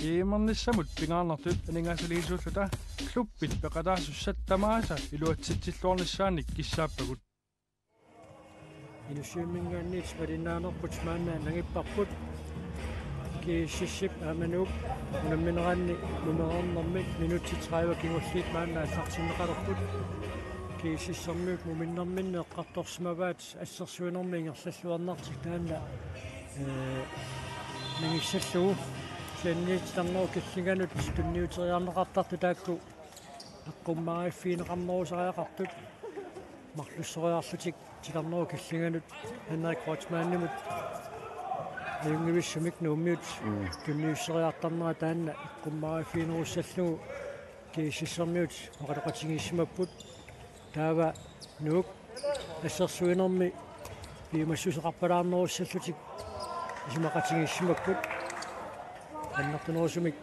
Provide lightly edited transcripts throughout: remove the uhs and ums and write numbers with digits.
Iimernissamut pingaarnertut aningasaliisuulluta kluppit peqataasussattamaasa iluatsitsilluornissaanik kissaappagut inusiumingaanniit malinaanerput maanna nangipparput kiississip aamanuup unammineranni numerornermik minutti 30 kingulliit maanna allartinneqalerput kiississermiuk muminnerminne eqqartorsmavaat assersuinermi ingerlalluarnartik taanna nangissallugu sianniit tarneru killinganut tunniuteriarneqartartu taakku eqqummariffiineqarnerusariaqartut marlussoriarlutik tilarneru killinganut Henrik Rotsmaannimut ayungivissumik nuummiut tunniusseriartarnera taanna eqqummariffiinerussallugu kiississermiut oqaloqatingiissimapput taava nuuk assersuinermi piimassuseqarpalaarnerussallutik isumaqatingiissimapput аннартунерусумик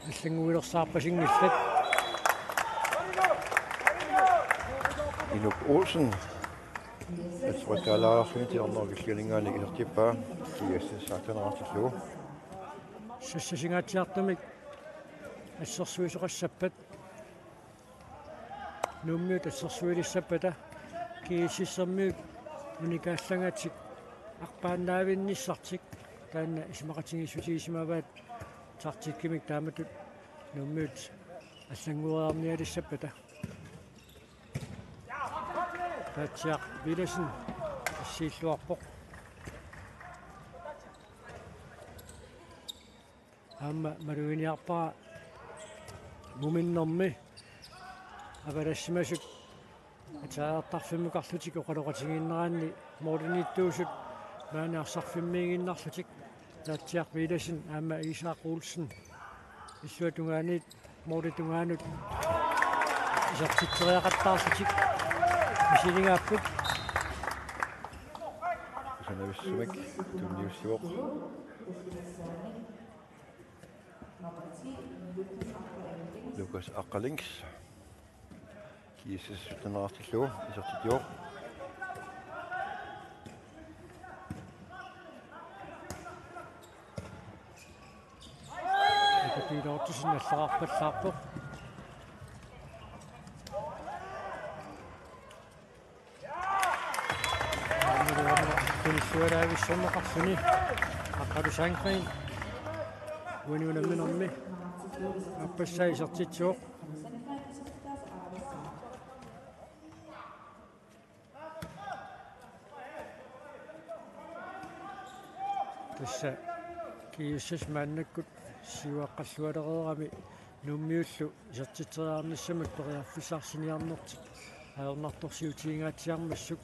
аллангуилерсаарпасингиллат Inuk Olsen атсуатаалаарсуни тиорнерукиллунингаани илертиппаа GSS саатанератиллугу сассасингаатиартумик ассерсуисоқассаппат нуммиут ассерсуилиссаппата кииссиссермиут уникааллагаатик арпааннаавинниссартик таанна исмақатингиссутигисимаваат тартиккимик тааматут нуммиут аллангуариарниалиссаппата татсиақ биласин иссииллуарпоқ амма маруиниарпара муминнэрми авалассимасут атаартарфиммукарлутик оқалоқатигииннераанни моординиттуусут маанаарсарфиммиигиннарлутик татсиақ биласин аама Исаақ Олсен иллуатунгаанит моордитунгаанут исартитсериақаттаарлутик мисилингааппут санависсумик тунниуссуоқ Лукас Аққалинкс GSS сутанератиллугу исартитиоқ Pilotusin allaqarpallаарpoq Kunisualaavissummeqarluni aqqalusaangqin uniunamminermi appassaisertitsuoq tassa GSS maannakkut siuaqqallualereerami nummiullu isertiteriarnissamut periarfisaarsiniarnertik aernartorsiutiingaatiarmassuk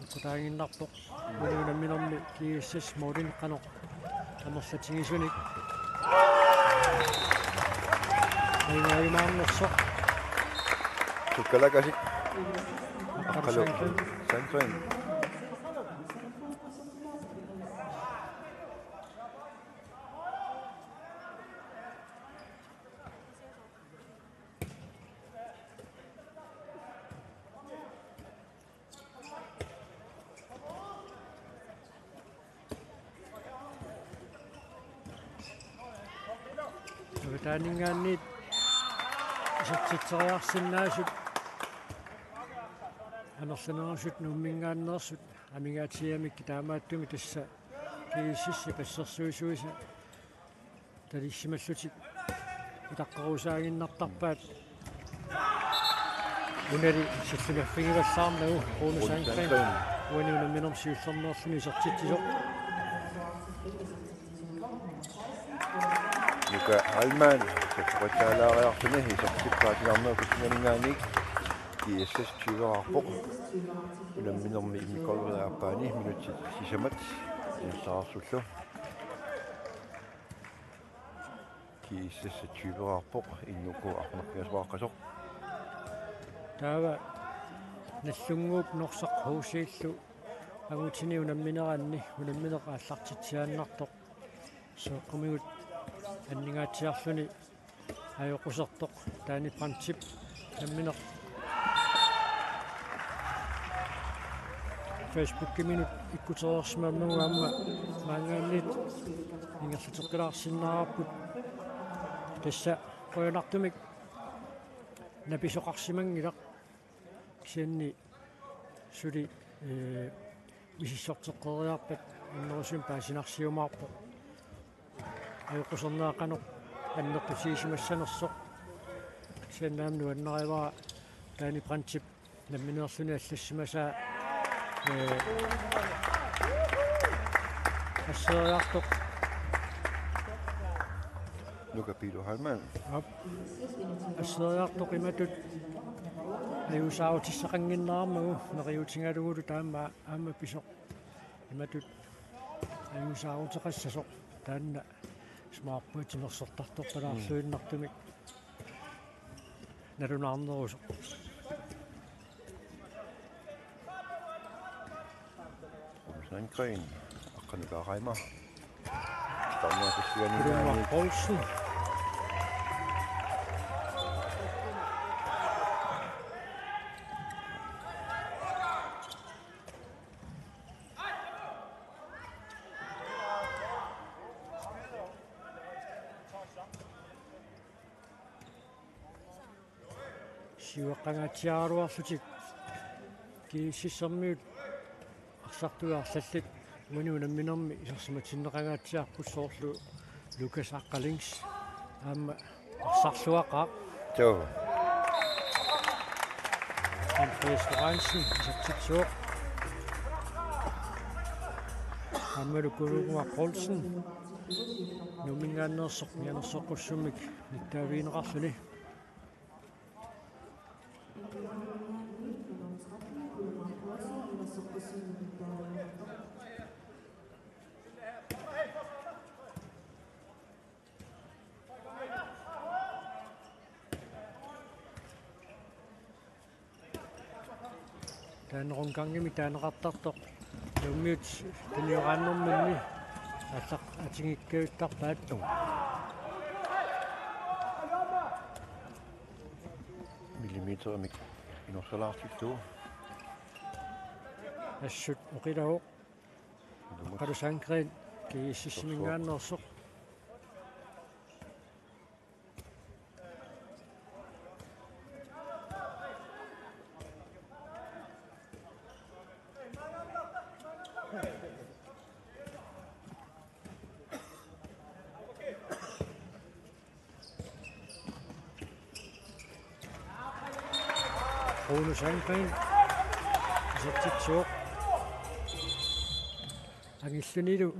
ukutaanginnarpoq uniunamminermi GSS moolineqqanoq tamerlatingisunik aymaarimaarnersoq tukkalakasik aqqalu sanqin Taaningaanniit isartiteriarsinnaasut anerlanerasut nuummingaannersut amigaatiamikki taamaattumi tassa kiississi passersuisuisa talissimаллутик utaqqerusaaginnartarpaat unali sallunaffigivallaarnagu quunusaanqin uaniunamminersiullernerluni isartittisoq Luka Alman sekretariaariartuni isartippaatigarneru kissingalingaannik GSS tyverarpoq unamminermi immiqorluaappaani minutsit sisamat insaarsullu GSS tyverarpoq innuku arnerpiasvaaqasoq taava nallunguup norsaq huusiillu agutini unammineranni unammineq aallartitsiaannartoq soqqamigut аннигаатсиарлүни аёқусертоқ таани принцип тамминеқ Facebook киминут иккутерерсимаммагу амма маангааннит ингерлутеққилаарсиннаараппут Tässä qoyunartumik napisoqarsimangilaq sianni suli misissorteqqeriarpat innerusun paasinarsiumaarpo ayuqusernaaqqanuq аннертусиисимассанерсоқ сианнаамну аннариваа таани принцип намминеерлүни аллассимасаа ассериартоқ Luka Pilo Halman. ассериартоқ иматут аюусаавутиссақангиннаармагу нериутингалугулу таама аама писоқ иматут аюусаавутеқассасоқ таанна смаарпуутинерсортартоқ палаарлуиннартумик нарунаарнерусо Sangren aqanukaaqaima tarnuakussiani Poulsen сиуэққангатсиаруарлутик кииссисэрмиут арсартугаарлаллит мануу намминерми исерсиматиннеқангаатсиарпуссоорлу Лукас аққалингс аама арсарлуақаа Jo. ресторансен сатситсоо аммеру кулугуа Poulsen нумингааннерсоқ мианерсоққуссумик ниттаавиинеқарлуни таанерунгангими таанеқартартоқ юммиут таниорааннэрминни аллақ атингиккавиттарпаатту Millimeter mik inorsalаарtillu. ассут оқилао қалусаангрин кииссисмингааннерсоқ қалусаангрин сатситсоо ангиллунилу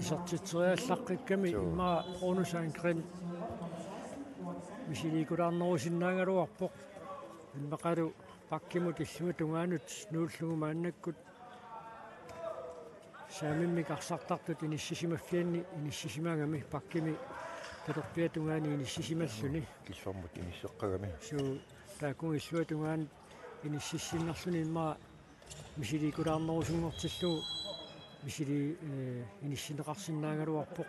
исертитсериаллаққикками имаа пронусаангрин мисиликулаарнерусиннаагалуарпоқ иммақалу паккимут иллума тунгаанут нууллугу мааннаккут саамиммик арсартартут иниссисимаффианни иниссисимаагами паккими таторпиа тунгаани иниссисималлуни Кисформут инисеққагами. суу таакун иллуа тунгаан иниссиссиннарлуни имаа мисиликулаарнерусунгортиллу мисили иниссинеқарсиннаагалуарпоқ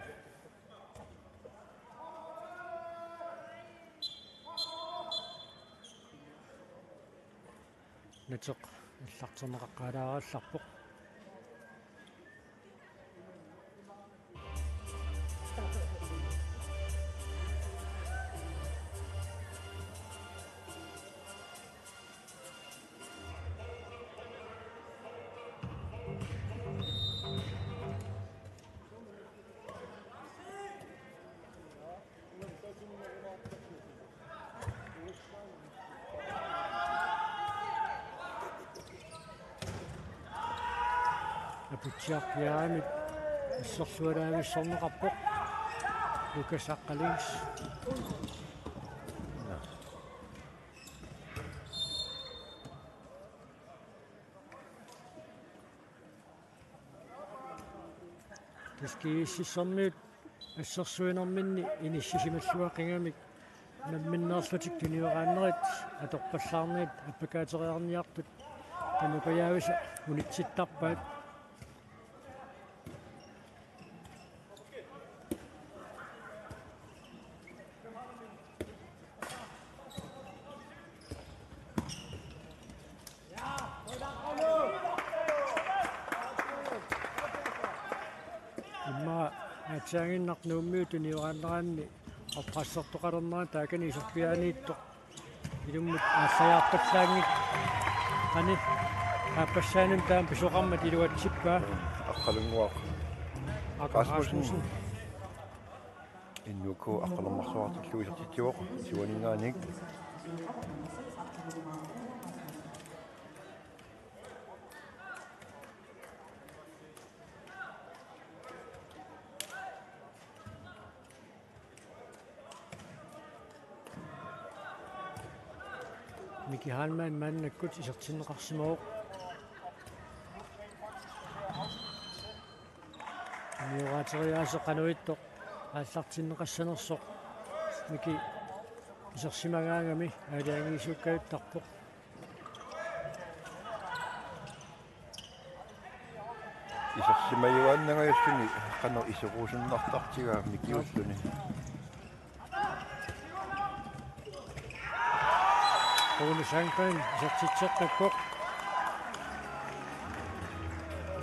натеқ иллартернеқаққалааралларпоқ апутсиарпиаамит иссерлуалаависсорнеқарпоқ Лукас аққалингс таскииссисэрмиут ассерсуинэрминни иниссисималлуақингамик намминнерлутик туниорааннерит аторпаллаарнерит аппакаатериарниартут танукаяависа унитситтарпаат имма атсаагиннарнууммиу туниорааннераанни аппассортоқалернаа таакани исорпианиитто илуммут аассаяарпаллаангит ани аппассааним таам писоқармат илуатсиппаа аққалунгуақ Rasmussen иннуко аққалермарсуартиллу исертитсуоқ суанинааник Miki Halman mannakkut isertinneqarsimooq Mioraateriaaso qanuittoq ааллартиннеқассанерсоқ мики исерсимагаангами аалиангиисуккаютарпоқ исерсимаюааннагаюссуни қано исерусуннартартигаа микиуллуни Oulus-Angren isертитсеққаккоқ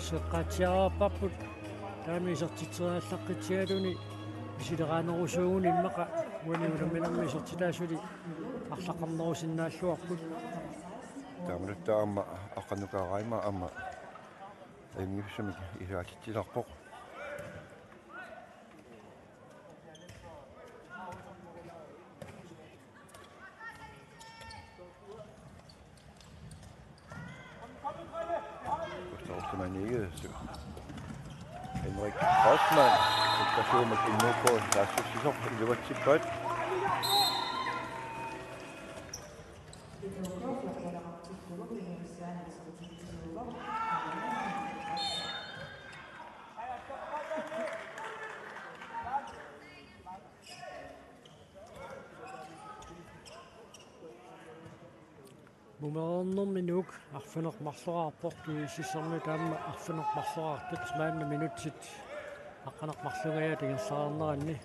сеққатиараппут таами исертитсерааллаққитсигалуни исилераанерусуугуни иммақа уаниулуминерми исертитаасули арлаққарнерусиннааллуарпут таамалуттаама аққанукаарайма ама эмгифсумик исаатитсиларпоқ Henrik Rosman, station med Inoko, der er så det var tit godt. Nummer minut, affundet marsoraarport kiisissermi taamma affundet marsoraartut maanna minutsit aqqanaq marlugaya tigersaarneranni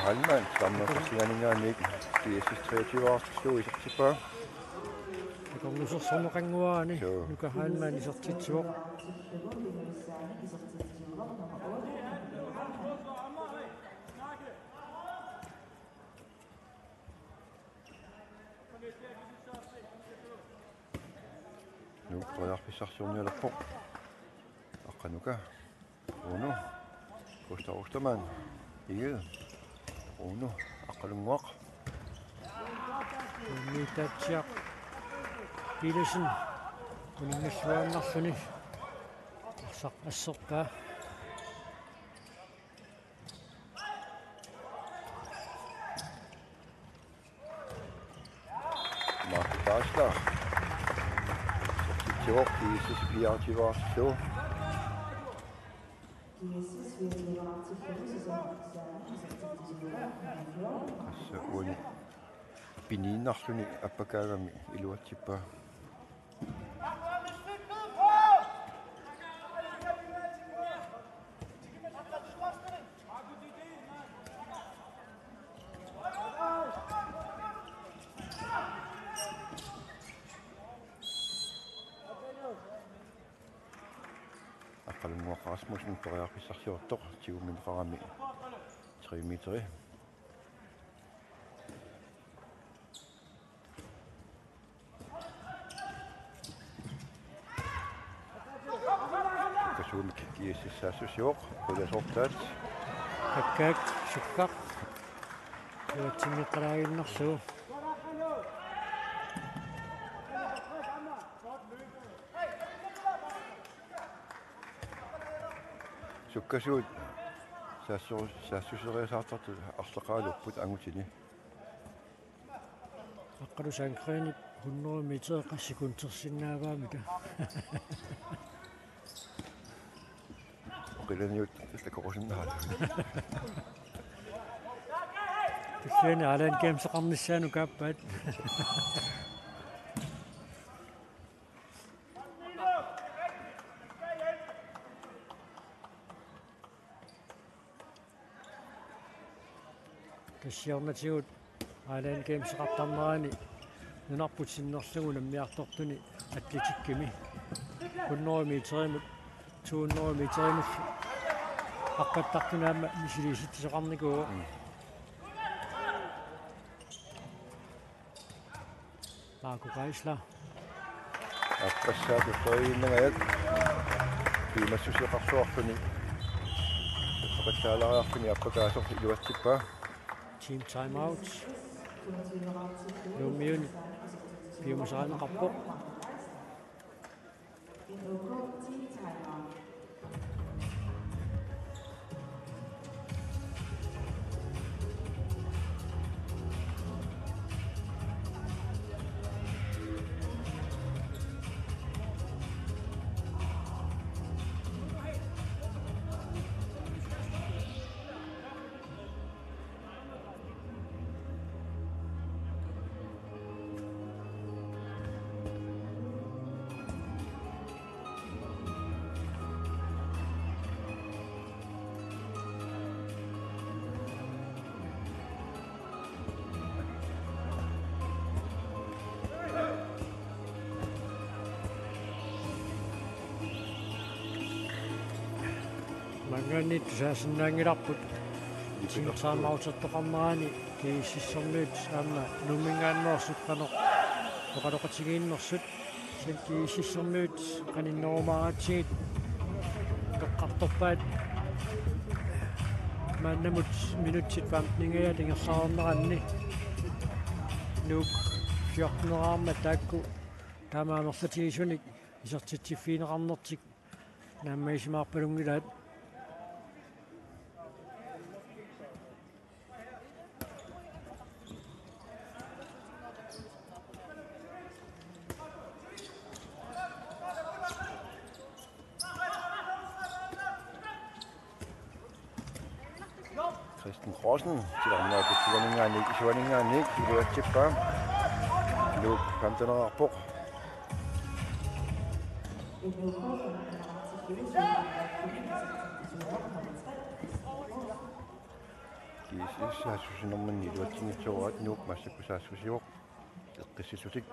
Halman, sammen med Sianinaanik, GSS 23 år, stod i september. Det kommer nu så sommerringuaani, Nuka Halman i september. Nu prøver jeg pissartanngorniunerit eller på. Og Nuka, Bruno, Gustav Ostermann, Egil. Bruno, аққалунгуақ. Митатсиақ Пилесен унингерлуаннарлуни арсақ ассерпаа Мартаасла. Сертитсуоқ GSS 24 så. Så uani piniinarluni appakaagami iluatsippa аққалунгуақ Rasmussen периарписсарсиортоқ 20 минутарами 3 метри Asammik GSS associor pulasortaat каккаак суккақ юатсимиқалаагиннэрсуу sukkasuut saassuseriasaartartu арлеqaalupпут Angutini аққалусаангреени 100 метр qassikuntersinnaavaamika qilaniut takkorusиннаат тусиани алаан кемсеқарниссаану кааппаат тассиорнатигут Island Games qattarnerani нунарпут синнерлугу наммиарторtuни атлетиккими 100 метримут 200 метримуллу аққаттартунаама мисилиситсоқарникуу Marco Geisler Appassaatu toinnagaat piimassusiqarsuartuni qatsaalariartuni appakaasoq iluatsippaa team timeout Lumiun piumasaaneqarpoq Manganit saasinaangilарput tiimsaamautertoqarnerani kiississornuut aama numingaannersuqqanoq oqaloqatigiinnersut kiississornuut qaninnerumaaratsigit qaqqartorpaat maannamut minutsit vamtningaya tingersaarneranni nuuk 14 taakku taamaanerlatigissunik isertitsiffiineqarnertik naammaisimaarpalungilaat Rosen tilarnaatu tiganingaani isuaningaani iluatsippaa luuk pamtanerarpoq GSS saassusinermanni iluatsinitsuuraat nuuk massakkusaassусиоq eqqissisutik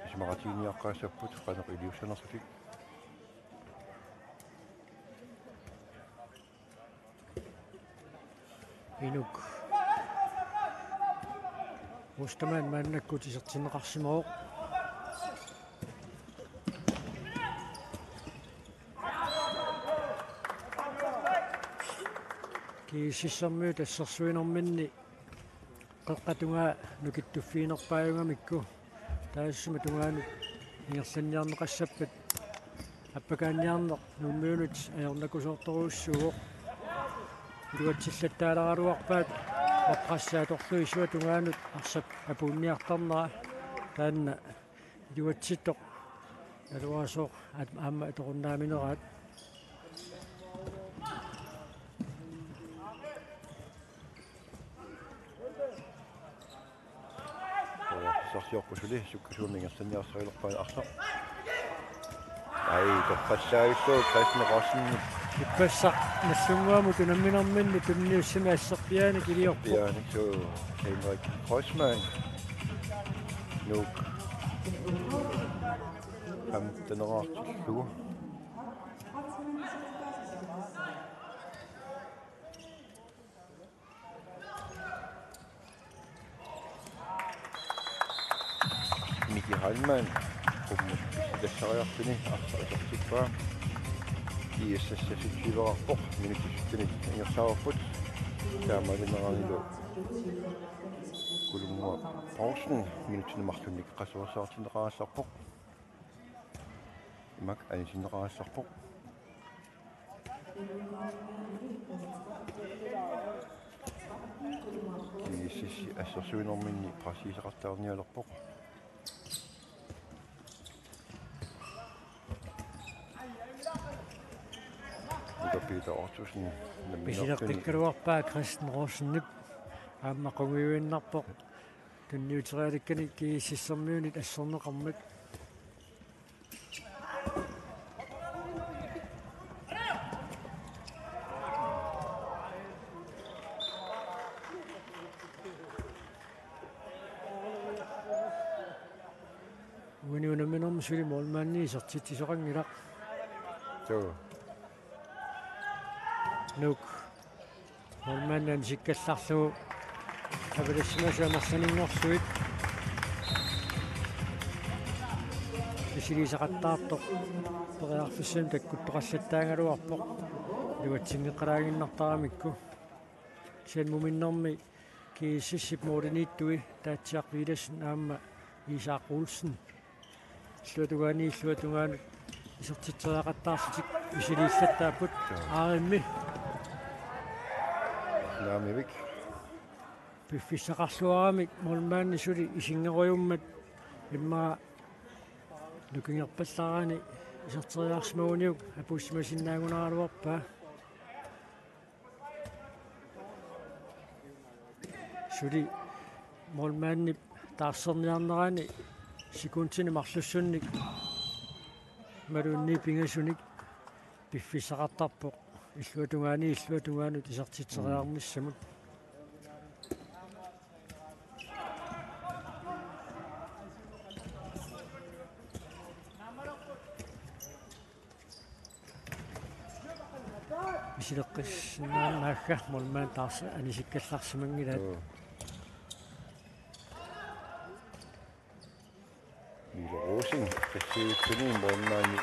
isimaratiniaqqaassapпут qaneq iliussanersutik Inuk Mustaman mannakkut isertinneqarsimooq kiississermiut assersuinerminni qeqqatunga nukittuffiinerpaajungamikku taassuma tungaanut ingerlanniarneqassappat appakaanniarneq nummiunut ajornakusoortoruussuuq iluatsillаттаалараруарпаат ваппассааторлу исуа тунгаанут арсап апуунниартарнера таанна илуатситтоқ алуасоқ аама иторуннааминераат сорсиорпусули суккасуумингерсанниарсуилерпаан арсақ ай тоққассаагиссуу Christian Rosen иппассақ нассунгуаму тунамминерминни тунниуссими ассерпиаани килиорпу пианик су Henrik Kreuzmann nuuk памтанераартиллугу Miki Hallmann тассариартуни арсаасертиппаа GSS ситсиверарпоқ минутиссутиник ингерсаарпут таамалинеранилу кулумма паусен минутинемарлунник қассуарсаартинеқарассарпоқ имак анисинеқарассарпоқ GSS ассерсуинерминни прасисеқартаарниалерпоқ Peter Ottosen писилертиккалуарпаа Christian Rosen аама қунгиуиннарпоқ тунниутериаликкани кииссермиунит ассернеқармат unaminorm suli målmanden isertittisoqangilaq so nuk målmanden sikkallarlugu apilassimassuanarsaninngorsuit isilisaqattaartoq periarfissam takkuttoqallattaangaluarpoq luatsingeqalaaginnartaramikku sen muminnermi GSS moordiniittui taatsiarpiilas naamma Isak Olsen sluatugaani isertiteriaqattaarsitik isiliillattaapput aarimmi naamivik piffissaqarluaramik målmaanni suli isingerujummat imma nukingerpallaarani iserteriarsmauniuk apussimasinnaangunaraluarpaa suli målmaanni taarserniarnerani sikuntini marlussunnik maluunni pingasunik piffissaqartarpoq illuatungaanut isertiteriarmissamut isileqqissinnaannaagga målmaan taarsa anisikkallarsimangilaat Rosin, qissivitsuni målmaanni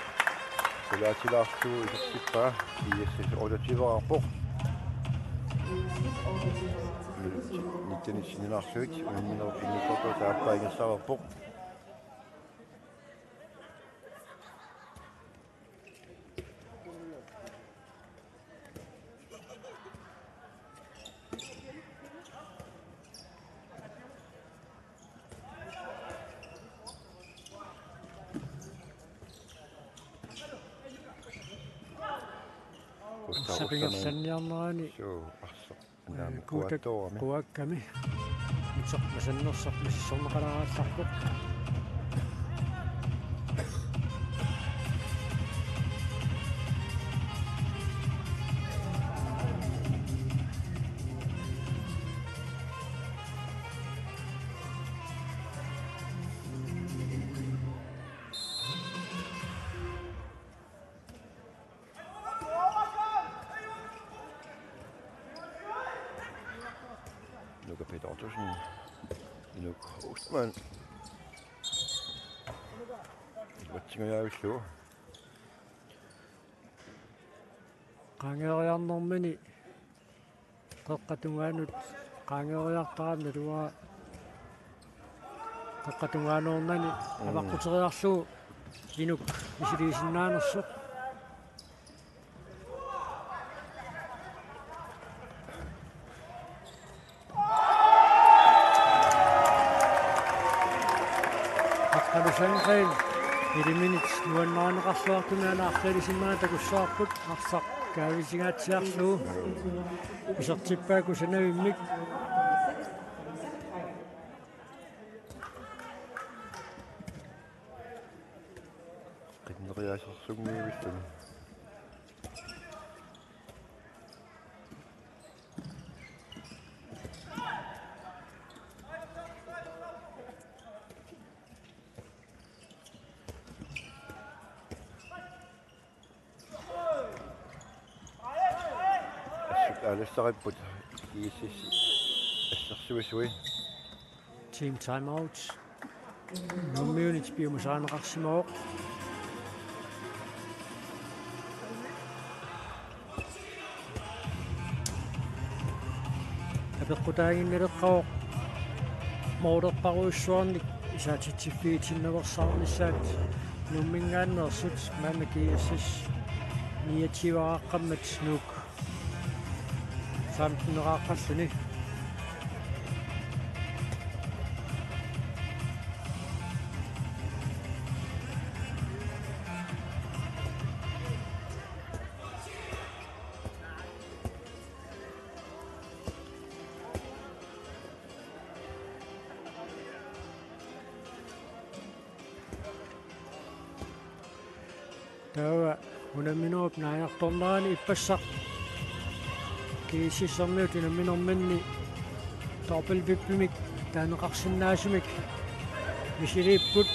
sulaatilaartugu isertippaa GSS olativararpoq nittanissinilarsuit unamminerpinnikkorto taappaingassararpoq sapingersanniarnerani kuakkami mitsormasannersormissorneqalaaraallarpoq Ostman. Watsingayaullu. qaangeeriarnermini qeqqatungaanut qaangeeriartaramna luaa qeqqatungaanuornani avaqquteriarlugu inuk isiliisinnaanersoq Sangren 1 minutes nuannaaneqarluartunaanaartalisimmaa takussaarput arsaq kaavisigaatiarlugu isertippaaku sanavimmik qinneриасерсугмиивиллуни алассариппут GSS ассерсуисуи team timeout nummiunit piumusaaneqarsimooq apeqqutaaginnaleqqaoq moorerparuissuarnik isaatitsiffiitinnaversarnissaat nummingaannersut maama GSS niativaaqammat nuk samtneraaqqalluni tawa unaminuup naajartornerani ippassaq GSS unaminormanni torpilpippimik taaneqarsinnaasumik misiliipput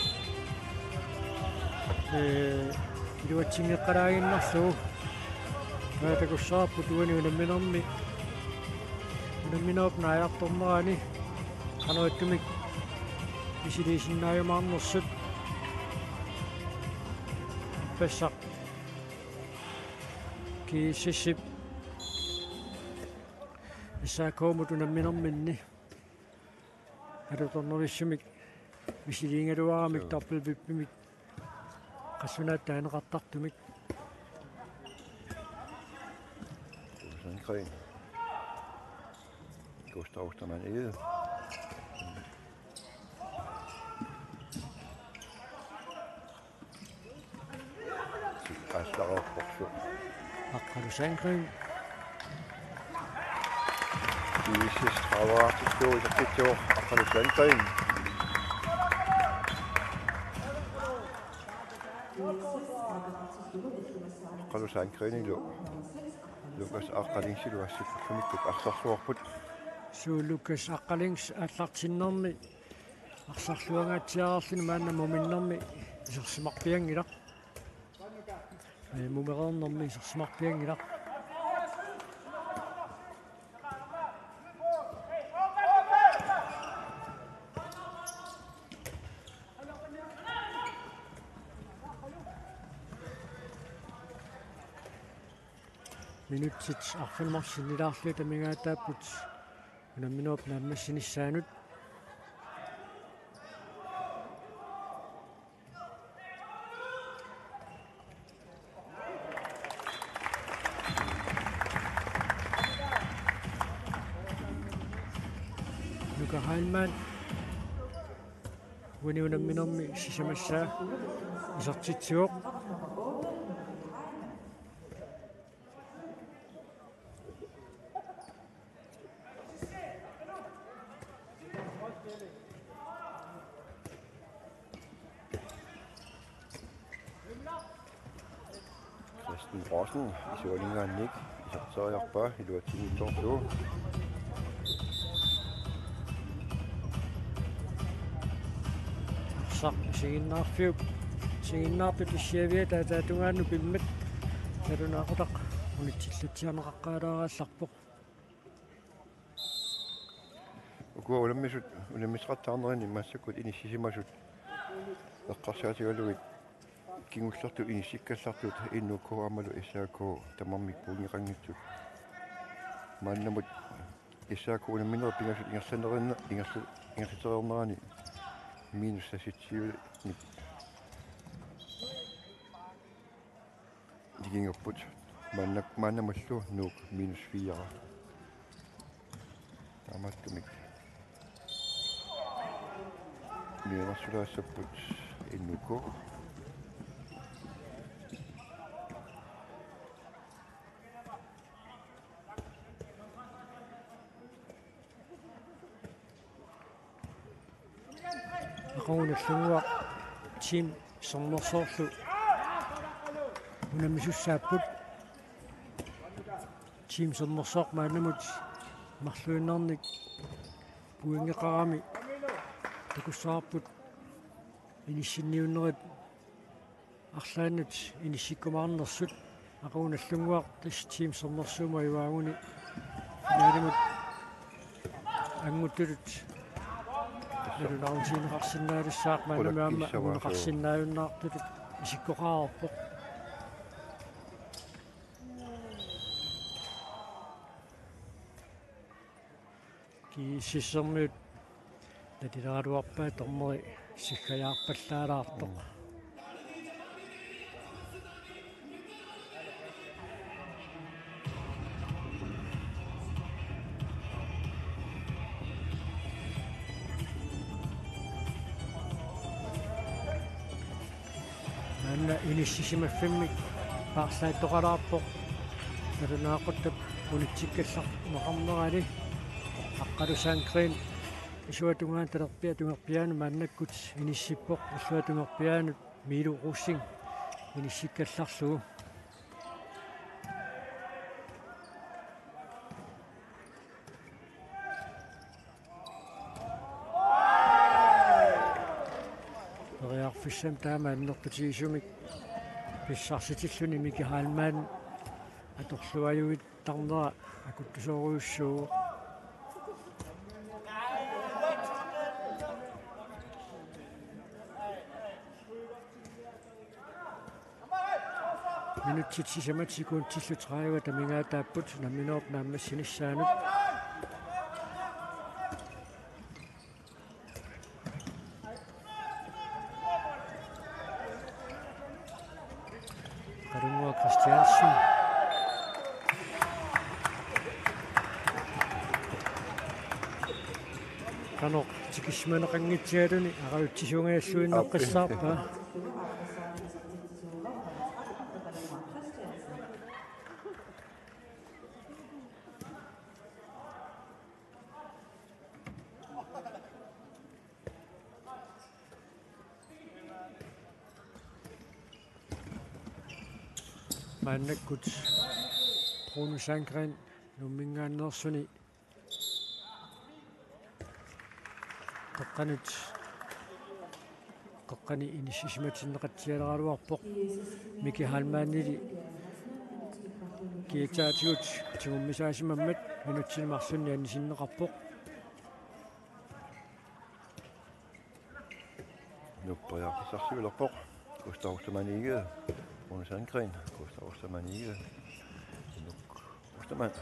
Kiluatsingeqqalaaginnarlugu maatakussaarpu tuani unamminermi unamminerup naajartornerani qanuattumik isiliisinnaajumаарnersut passaq GSS исаакоомут унамминерминни алуторнервиссумик мисилиингалуарамик тарпилпиппимик qassунаат таанеқартартумик Gren. Gustav Ostermann Ede. Asammik Boxer. Aqqalusangren. GSS Travaartisto i Sakitjo. Aqqalusangren. Aqqalusangren ilo. Lukas Aqqalingsilu assippummikku arsarluarput. Lukas Aqqalings аллартиннэрми арсарлуангаатсиарарлуни маанна муминнэрми исерсимарпиангилақ мумерернэрми исерсимарпиангилақ минутсит арфилмарсинилаарлу тамигаатааппут унамминеруп нааммассинissaanут Luka Heilmann уни унамминерми сисамассаа исертитсуоқ Rossen, I så længere end ikke. Så er jeg bare i løbet til min så. Så сигиннаарпит иссиавиата таатунгаану пиммат талунаақутақ унитсиллутсианеқаққаалаараалларпоқ Uku ulemmisrattaarnerini massakut inissisimasut eqqarsaatigaluit kingullertu inissikkallartut innukku amalu issaakku tamarmik puungiqanngitsut maannamut issaakku ulemmineru pingasut ingersanerina ingersuternerani minus sassitsiu digingorput maannamallu nuuk minus 4 tamattumik minersulaassaput innukku aqunulluguа team sornersoorlu unamissussaapпут team sornersoor maanamut марлуиннарник пуингеқарами такуссаарпут иниссинниуннерит арлааннут иниссиккумаарнерсут aqunulluguaq тис team sornersuuma иваагуни наалимут Angutit Naunsiineqarsinnaalissaaq maanamaamma aguneqarsinnaajunnaartut isikkoqaarpoq kiisissermiut tatiraluarpaa tormeri siggajaarpallaalaartoq inissisimaffimik paarlaattoqalaarpoq talunaaquttup unitsikkallar maqarnerali aqqalusaankriin isuatungaan talerpia tungerpiaanu maannakkut inissippoq isuatungerpiaanut miilu russing inissikkallarlugu писсам таама аннерпутигисумик писсарситиллуни микихаалмаан аторлуалуит тарнера акуттусооруйуссуу минутсит сисаматсикуун тиллутраава тамингаатааппут намминооп нааммассиниссаанут Карунгуа Кристиансен канок тикисманеқангитсиалуни аравутсисуунгааллуиннеққиссаарпаа маннаккут Brunusangren nummingaannersuni qoqqani inissisimatinneqatsialaruarpoq mikihaalmaannili kiitaatigut tigummisaasimammat minutsilmarlunni annisinneqarpoq nuppajaaqisarsiulerpoq kustarustamanige Brunusangren kustarustamanige nuk ustaman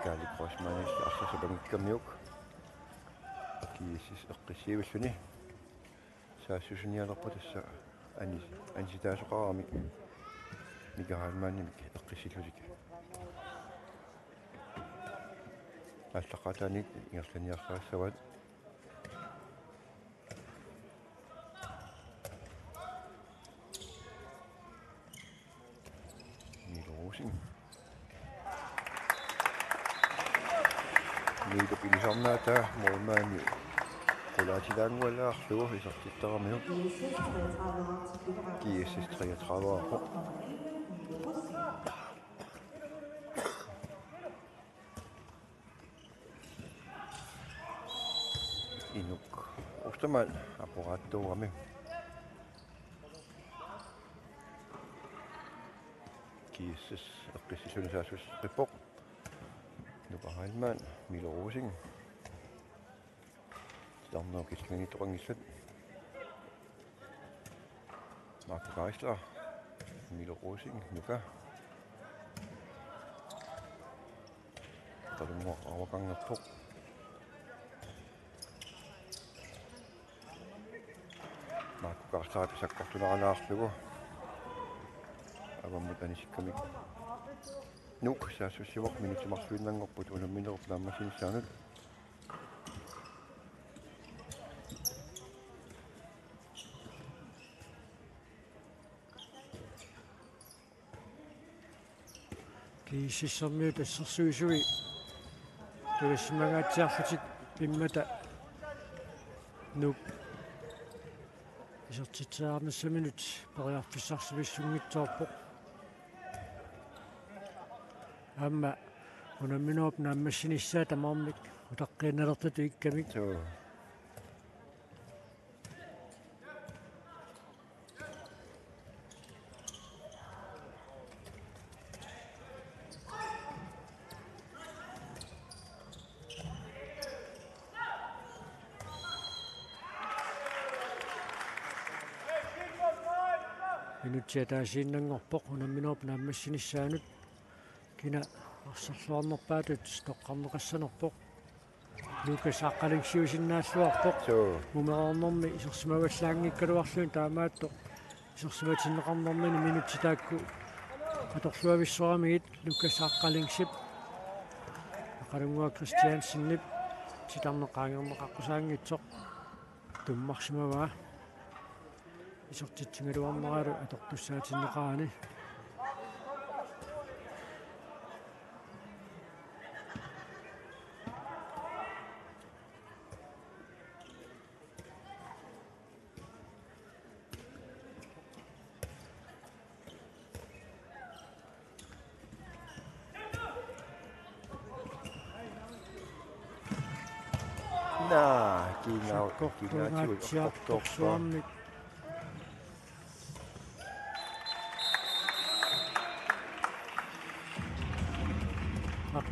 kali crossmanis arsasapangikkammiuk kiissis eqqisiivalluni saassusunialerpa tassa ansitaasoqarami mikahaalmaannimik eqqissillusik allaqataanik ingerlaniarsaassavat Niitä pilisarnaata muimaani qulaatilaangualaarlugu isartittaramiuk GSS 33 inuk ustaman aparaattuurami GSS eqqissillunisaasus qippoq nuqaraalmaan milerusing tarnau killangitoqangislat markukaisla milerusing nuka talungo awakangerpoq markukaarsaat sakkortunaranaarlugu avammut anisikkamik nuk saasussivoq minutimarluinnangorput unamminerup naammassinissaanut kiississermiut assersuisui tuissimagaatiarlutik pimmata nuk isertitsaarnassaminut periarfissarsivissunngitsoorpoq amma unamminuup naammassinissaa tamarmik utaqqiinnalertatu ikkamik minutiataasiinnangorpoq unamminuup naammassinissaanut kina arsarluarnerpaatut toqqarneqassanerpoq Lukas aqqalingsiusinnaalluarpoq mumereernermi isersimavallaangikkaluarluun taamaatto isersimatinneqarnermini minutitaakku atorluavissoramigit Lukas aqqalingsip aqalungua Christiansennip titarneqaangerneqaqqusаангитсоq tummarsimavaa isertitsingaluarneraalu atortussaatinneqarani kinautuit ortorsuarmik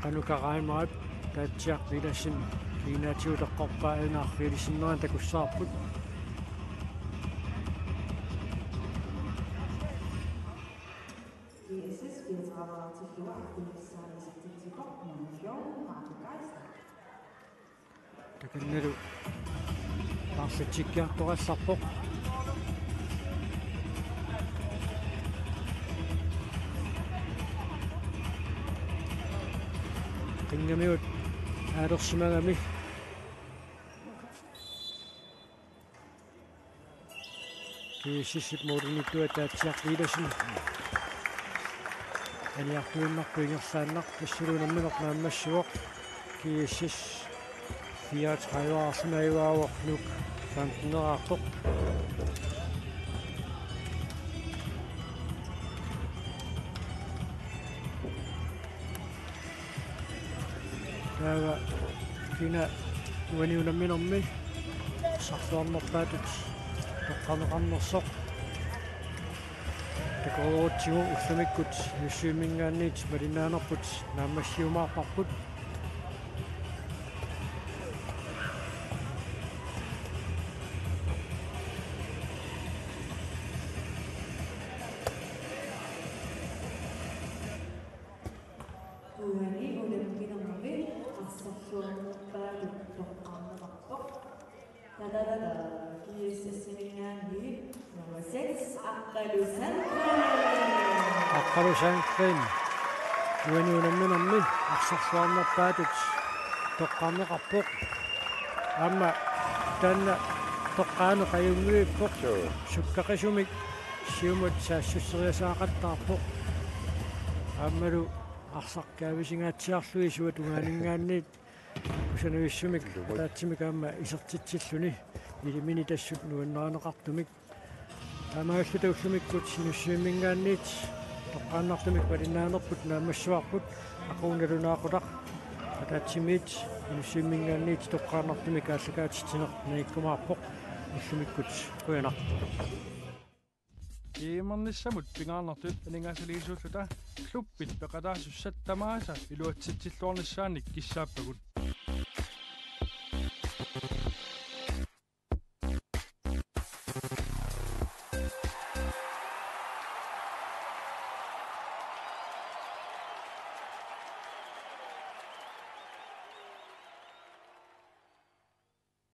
qanukaraimmarip taatsiarpilasin kiinaatiuteqqorpaa inaarriilisinneran takussaarput GSS 34 til 14 Radio Geister. takannalu tarsatsikkiartorassarpoq qingamiut aalersimagami kiississip muulinittua taatsiarpilasin aniartuinnarpuingersaannar tassuluunammineq naammassuoq GSS 34 arsenaivaavoq saamtineraartoq taaga kina uaniunamminermi sarsuarnerpaatut toqqameqarnersoq takoruutsigu ullamikkut nussuimingaanniit malinaanerput naammassiumaarparput Tuani ulempinermi arsarluni toqqaarnerarpoq tadadada GSS-mingaanni nummer 6 aqqalusaanqqiin uaniunamminermi arsarsuarnerpaatut toqqaameqarpoq aamma taanna toqqaameqajunguippoq sukkaqisumik siumut saassuriasaaqattaarpoq aammalu arsarkaavisiнгaatsiарлуи суатунгаанингааниит усанависсумик таатсимик аама исертитсиллуни илимини тассут нуаннеранеқартумик таамааллута уллумиккут синуссуиммингаанниит тоққааннартумик валиннаанерпут наамассуарпут aquunalunaaqulaq таатсимиит синуссуиммингаанниит тоққааннартумик ааллакаатитсинеқ наиккумаарпоқ уллумиккут куянар Iimernissamut pingaarnertut aningasaliisuulluta kluppit peqataasussаттамааса илуатситсиллуорнissaanник киссааппагут